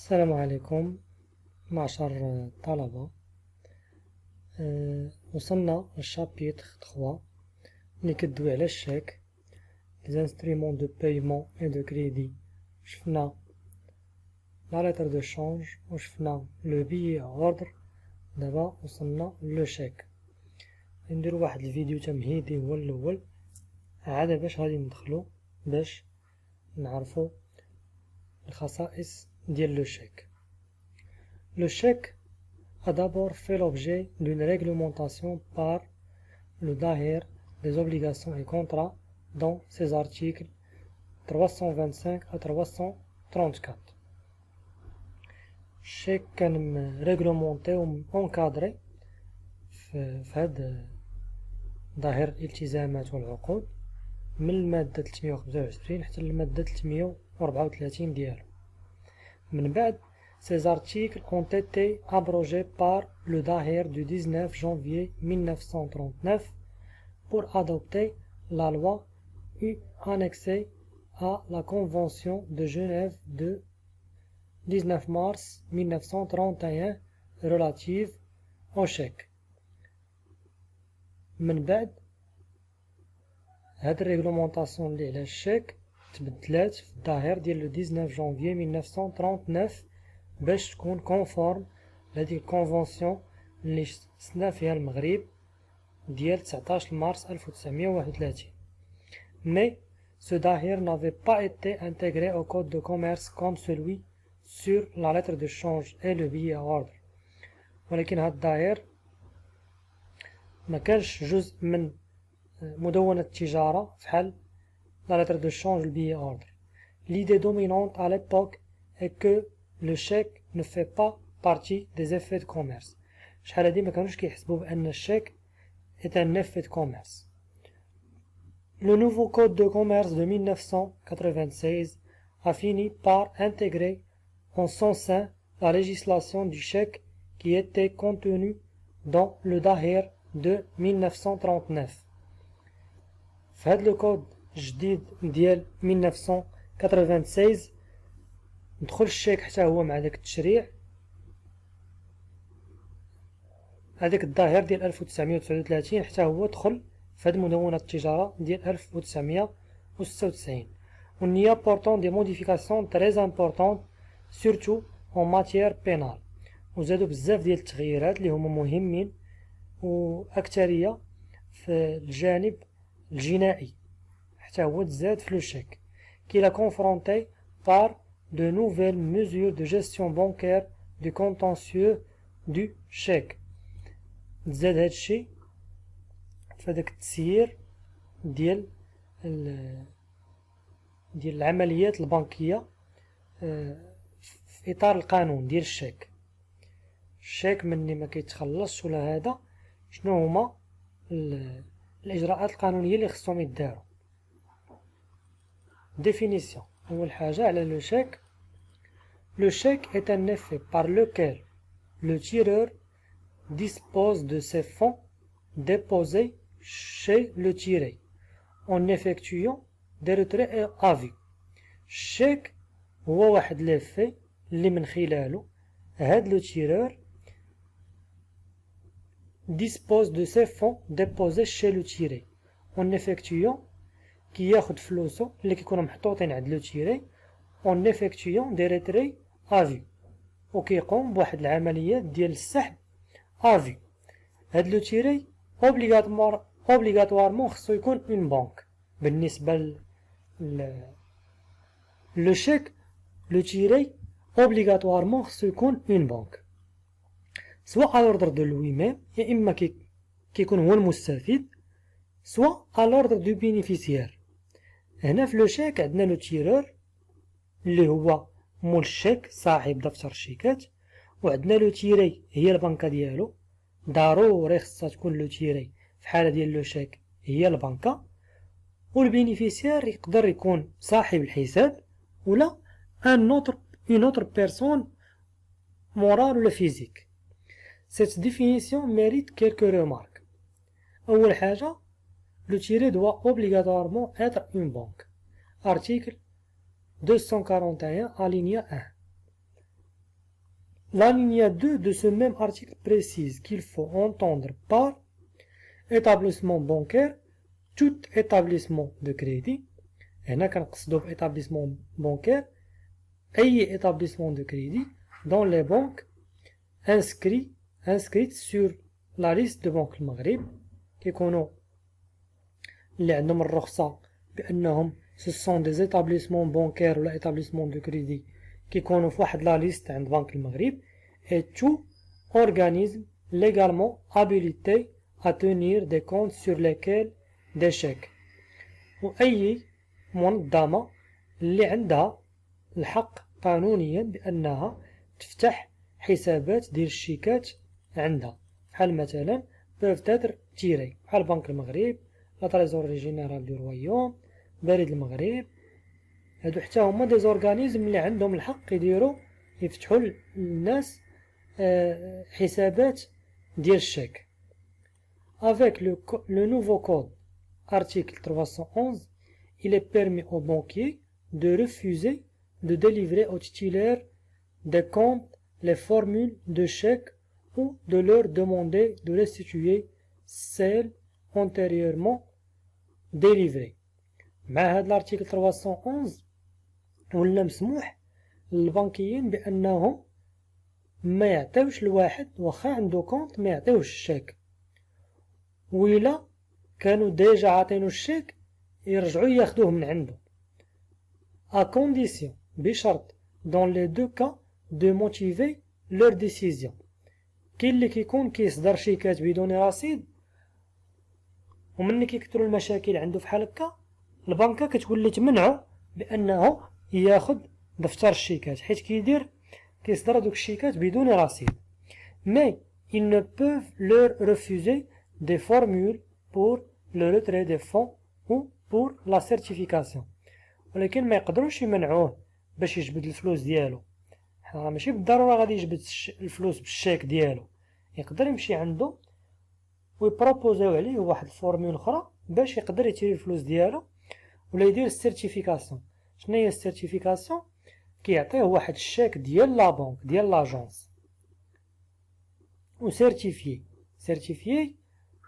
السلام عليكم معشر الطلبة. وصلنا للشابيتر 3 اللي كدوي على الشيك les instruments de paiement et de crédit. شفنا la lettre de change وشفنا le billet à ordre. دابا وصلنا للشيك. نديرو واحد الفيديو تمهيدي هو الاول عاد باش غادي ندخلو باش نعرفو الخصائص ديال لو شيك. Le chèque a d'abord fait l'objet d'une réglementation par le DAER des obligations et contrats dans ses articles 325 à 334. الشيك كان ريغلومونتي و اونكادري في هاد ظاهر الالتزامات والعقود من المادة 325 حتى المادة 334 ديالو. من بعد ces articles ont été abrogés par le DAER du 19 janvier 1939 pour adopter la loi annexée à la Convention de Genève de 19 mars 1931 relative au chèque. من بعد هاد الريغلومونطاسيون اللي على الشيك تبدلات في الظاهر ديال لو 19 جانفي 1939 باش تكون كونفورم لهاديك الكونفونسيون اللي سنا فيها المغرب ديال 19 مارس 1931. Mais ce daher n'avait pas été intégré au code de commerce comme celui sur la lettre de change et le billet à ordre. ولكن هاد الداهر ما كانش جزء من مدونة التجارة فحال la lettre de change et le billet à ordre. L'idée dominante à l'époque est que le chèque ne fait pas partie des effets de commerce. شحال هادي ما كانوش كيحسبوا بأن الشيك est un effet de commerce. Le nouveau code de commerce de 1996 a fini par intégrer en son sein la législation du chèque qui était contenue dans le DAER de 1939. في هاد لو كود جديد ديال 1996 دخل الشيك حتى هو مع داك التشريع هذاك الظاهر ديال 1939 حتى هو دخل في هاد مدونة التجارة ديال 1996 والنية portant des modifications très importantes surtout en matière pénale وزادوا بزاف ديال التغييرات اللي هما مهمين وأكثرية في الجانب الجنائي حتى هو تزاد في لو شيك qui l'a confronté par de nouvelles mesures de gestion bancaire du contentieux du chèque. تزاد هادشي في هداك التسيير ديال العمليات البنكية في إطار القانون ديال الشيك. الشيك مني ما كيتخلصش ولا هذا شنو هما الإجراءات القانونية اللي خصهم يداروا. Définition. أول حاجة على le chèque. Le chèque est un effet par lequel le tireur dispose de ses fonds déposés chez le tiré en effectuant des retraits à vue. الشيك هو واحد l'effet اللي من خلاله هاد لو tireur dispose de ses fonds déposés chez le tiré en effectuant كياخد فلوسو اللي كيكونوا محطوطين عند لو تيري en effectuant des retraits à vue وكيقوم بواحد العمليات ديال السحب à vue. هاد لو تيري obligatoirement خصو يكون اون بانك. بالنسبة لو شيك لو تيري obligatoirement خصو يكون اون بانك سواء على l'ordre de lui-même يا إما كيكون هو المستفيد سواء à l'ordre du bénéficiaire. هنا في لو شيك عندنا لو تيرور اللي هو مول الشيك صاحب دفتر الشيكات وعندنا لو تيري هي البنكة ديالو ضروري خصها تكون لو تيري في حالة ديال لو شيك هي البنكة والبينيفيسيار يقدر يكون صاحب الحساب ولا une autre personne morale ولا physique. Cette définition mérite quelques remarques. أول حاجة le tiré doit obligatoirement être une banque. Article 241 alinéa 1. L'alinéa 2 de ce même article précise qu'il faut entendre par établissement bancaire tout établissement de crédit. هنا كنقصدو بإétablissement bancaire أي établissement de crédit dans les banques inscrites sur la liste de Banque المغرب كيكونوا اللي عندهم الرخصة بأنهم ce sont des établissements bancaires ولا établissements de crédit كيكونوا في واحد لا ليست عند بنك المغرب et tout organisme légalement habilité à tenir des comptes sur lesquels des chèques. وأي منظمة اللي عندها الحق قانونيا بأنها تفتح حسابات ديال الشيكات عندها بحال مثلا peuvent être tirés بحال بنك المغرب لا تريزوري جينيرال دو رويوم بريد المغرب. هادو حتى هما دي زورغانيزم اللي عندهم الحق يفتحوا للناس حسابات ديال الشيك. Avec le nouveau code article 311 il est permis aux banquiers de refuser de délivrer aux titulaires des comptes les formules de chèques ou de leur demander de restituer celles antérieurement délivrées. مع هذا الارتيكل 311 ولا مسموح للبنكيين بانهم ما يعطيوش لواحد واخا عنده كونت ما يعطيوش الشيك، وإلا كانوا ديجا عاطينو الشيك يرجعوا ياخدوه من عنده à condition بشرط dans les deux cas de motiver leur décision. كاين اللي كيكون كيصدر شيكات بدون رصيد ومن كيكثروا المشاكل عنده فحال هكا البنكه كتولي تمنعو بانه ياخد دفتر الشيكات حيت كيصدر دوك الشيكات بدون رصيد. mais ils ne peuvent leur refuser des formules pour le retrait des fonds ou pour la certification. ولكن ما يقدروش يمنعوه باش يجبد الفلوس ديالو. ماشي بالضروره غادي يجبد الفلوس بالشيك ديالو، يقدر يمشي عنده ويبروبوزيو عليه واحد الفورمول اخرى باش يقدر يتيري الفلوس ديالو ولا يدير السيرتيفيكاسيون. شنو هي السيرتيفيكاسيون؟ كيعطيه واحد الشيك ديال لا بنك ديال لاجونس و سيرتيفيي.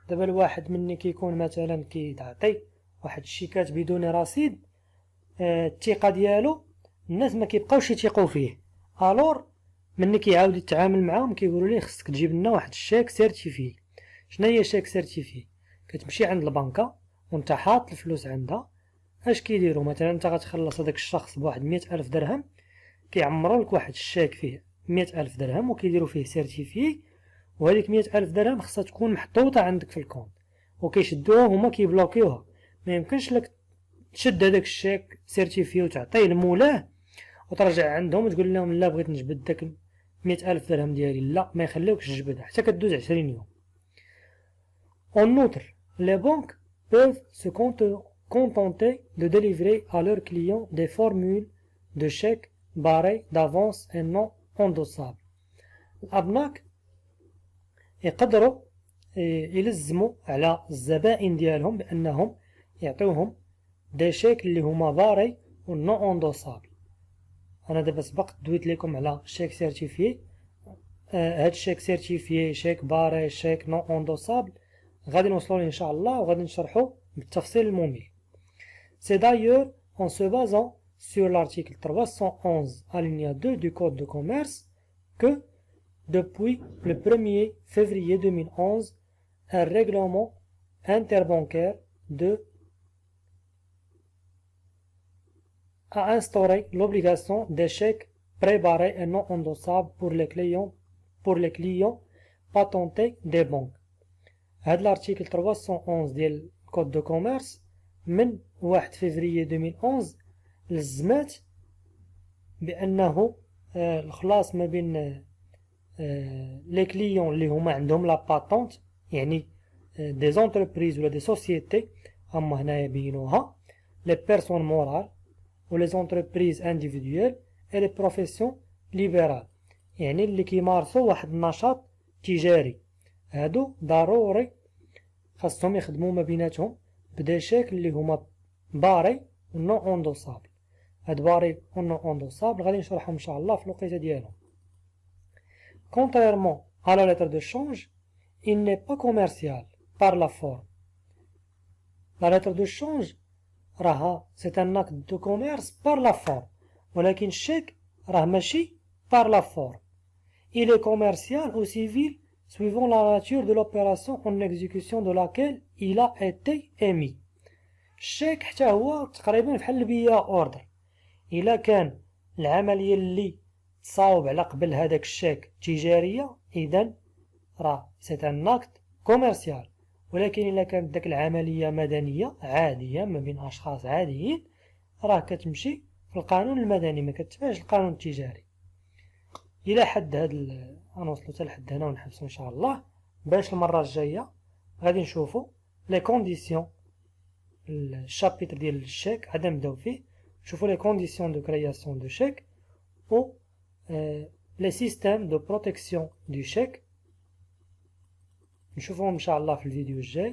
دابا الواحد مني كيكون مثلا كيتعطي واحد الشيكات بدون رصيد، الثقه ديالو الناس ما كيبقاوش يثيقوا فيه، الور مني كيعاود يتعامل معاهم كيقولوا ليه خصك تجيب لنا واحد الشيك سيرتيفي. شنو هي شيك سيرتيفي؟ كتمشي عند البنكه وانت حاط الفلوس عندها، اش كيديروا مثلا انت غتخلص هذاك الشخص بواحد 100,000 درهم، كيعمروا لك واحد الشيك فيه 100,000 درهم وكيديروا فيه سيرتيفي، وهذيك 100,000 درهم خصها تكون محطوطه عندك في الكونت وكيشدوها هما كيبلوكيوها. ما يمكنش لك تشد هذاك الشيك سيرتيفي وتعطيه لمولاه وترجع عندهم وتقول لهم لا بغيت نجبد داك 100,000 درهم ديالي، لا ما يخليوكش تجبدها حتى كدوز 20 يوم. En outre, les banques peuvent se contenter de délivrer à leurs clients des formules de chèques barrés d'avance et non endossables. الأبناك يقدروا يلزموا على الزبائن ديالهم بأنهم يعطيوهم دي شيك اللي هما باري و نون اندوسابل. انا دابا سبق دويت لكم على شيك سيرتيفي، هاد الشيك سيرتيفي شيك باري شيك نون اندوسابل غادي نوصلوا ان شاء الله وغادي نشرحوا بالتفصيل الممل. C'est d'ailleurs en se basant sur l'article 311 alinéa 2 du Code de commerce que depuis le 1er février 2011 un règlement interbancaire a instauré l'obligation des chèques prébarrés et non endossables pour les clients patentés des banques. هذا l'article 311 ديال Code de commerce من 1 février 2011 لزمات بأنه الخلاص ما بين لي كليون اللي هما عندهم لا باتونت، يعني دي زونتربريز ولا دي سوسيتي هما هنايا يبينوها لي بيرسون مورال و لي زونتربريز انديفيدويل اي لي بروفيسيون ليبرال، يعني اللي كيمارسوا واحد النشاط تجاري، هادو ضروري خاصهم يخدموا ما بيناتهم بدي شيك اللي هما باري و نون اندوسابل. هاد باري و نون اندوسابل غادي نشرحهم ان شاء الله في الوقيته ديالهم. contrairement à la lettre de change, il n'est pas commercial par la forme. La lettre de change, c'est un acte de commerce par la forme. ولكن chèque, ماشي par la forme. Il est commercial ou civil suivant la nature de l'opération en exécution de laquelle il a été émis. الشيك حتى هو تقريبا بحال البيع اوردر. الا كان العمليه اللي تصاوب على قبل هذاك الشيك تجاريه اذا سي ان اكت كوميرسيال. ولكن الا كانت داك العمليه مدنيه عاديه ما بين اشخاص عاديين كتمشي في القانون المدني، ما كتبعش القانون التجاري. الى حد هاد غنوصلو حتى لحد هنا ونحبسو ان شاء الله، باش المره الجايه غادي نشوفو لي كونديسيون. الشابيتر ديال الشيك غادي نبداو فيه، نشوفو لي كونديسيون دو كرياسيون دو شيك و لي سيستيم دو بروتيكسيون دو شيك. نشوفوهم ان شاء الله في الفيديو الجاي.